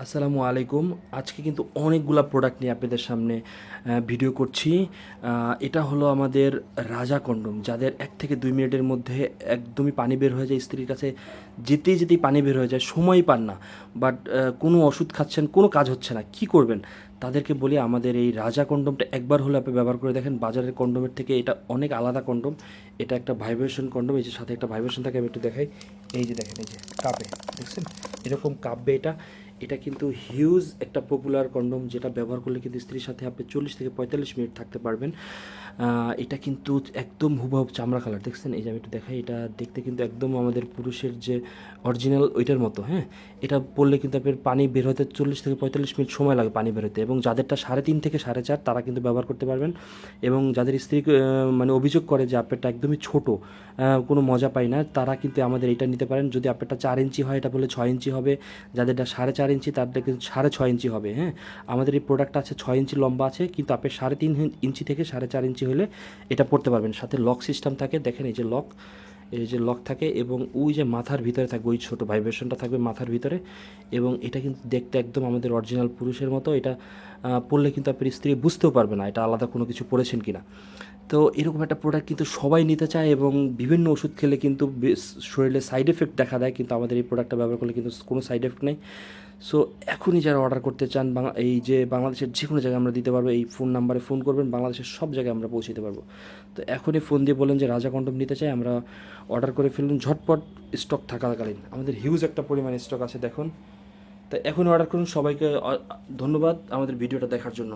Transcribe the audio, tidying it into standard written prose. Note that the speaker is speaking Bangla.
আসসালামু আলাইকুম। আজকে কিন্তু অনেকগুলা প্রোডাক্ট নিয়ে আপনাদের সামনে ভিডিও করছি। এটা হলো আমাদের রাজা কন্ডোম, যাদের ১ থেকে ২ মিনিটের মধ্যে একদমই পানি বের হয়ে যায়, স্ত্রীর কাছে যেতেই, যেতেই পানি বের হয়ে যায়, সময়ই পান না। বাট কোনো ওষুধ খাচ্ছেন, কোনো কাজ হচ্ছে না, কি করবেন? তাদেরকে বলি আমাদের এই রাজা কন্ডোমটা একবার হলে আপনি ব্যবহার করে দেখেন। বাজারের কন্ডোমের থেকে এটা অনেক আলাদা কন্ডোম। এটা একটা ভাইব্রেশন কন্ডোম, এই যে সাথে একটা ভাইব্রেশন থাকে, আমি একটু দেখাই। এই যে দেখেন, এই যে কাপে, দেখছেন? এরকম কাপবে এটা। এটা কিন্তু হিউজ একটা পপুলার কন্ডোম, যেটা ব্যবহার করলে কিন্তু স্ত্রীর সাথে আপনি ৪০ থেকে ৪৫ মিনিট থাকতে পারবেন। এটা কিন্তু একদম হুবহু চামড়া কালার, দেখছেন? এই যে আমি একটু দেখাই, এটা দেখতে কিন্তু একদম আমাদের পুরুষের যে অরিজিনাল ওইটার মতো, হ্যাঁ। এটা পড়লে কিন্তু আপনার পানি বের হতে ৪০ থেকে ৪৫ মিনিট সময় লাগে পানি বের হতে, এবং যাদেরটা ৩.৫ থেকে ৪.৫ তারা কিন্তু ব্যবহার করতে পারবেন। এবং যাদের স্ত্রী মানে অভিযোগ করে যে আপনারটা একদমই ছোট, কোনো মজা পাই না, তারা কিন্তু আমাদের এটা নিতে পারেন। যদি আপনারটা ৪ ইঞ্চি হয়, এটা বলে ৬ ইঞ্চি হবে। যাদেরটা ৪.৫ ইঞ্চি তাদের কিন্তু ৬.৫ ইঞ্চি হবে, হ্যাঁ। আমাদের এই প্রোডাক্টটা আছে ৬ ইঞ্চি লম্বা আছে, কিন্তু আপনি ৩.৫ ইঞ্চি থেকে ৪.৫ ইঞ্চি হলে এটা পড়তে পারবেন। সাথে লক সিস্টেম থাকে, দেখেন এই যে লক, এই যে লক থাকে, এবং ওই যে মাথার ভিতরে থাকবে, ওই ছোটো ভাইব্রেশনটা থাকবে মাথার ভিতরে। এবং এটা কিন্তু দেখতে একদম আমাদের অরিজিনাল পুরুষের মতো। এটা পরলে কিন্তু আপনার স্ত্রী বুঝতেও পারবে না এটা আলাদা কোনো কিছু পরেছেন কিনা। তো এরকম একটা প্রোডাক্ট কিন্তু সবাই নিতে চায়, এবং বিভিন্ন ওষুধ খেলে কিন্তু শরীরে সাইড এফেক্ট দেখা দেয়, কিন্তু আমাদের এই প্রোডাক্টটা ব্যবহার করলে কিন্তু কোনো সাইড এফেক্ট নেই। সো এখনই যারা অর্ডার করতে চান, এই যে বাংলাদেশের যে কোনো জায়গায় আমরা দিতে পারবো, এই ফোন নাম্বারে ফোন করবেন, বাংলাদেশের সব জায়গায় আমরা পৌঁছে দিতে পারবো। তো এখনই ফোন দিয়ে বলেন যে রাজা কন্ডম নিতে চাই, আমরা অর্ডার করে ফেলুন ঝটপট, স্টক থাকাকালীন। আমাদের হিউজ একটা পরিমাণ স্টক আছে, দেখুন। তো এখনই অর্ডার করুন। সবাইকে ধন্যবাদ আমাদের ভিডিওটা দেখার জন্য।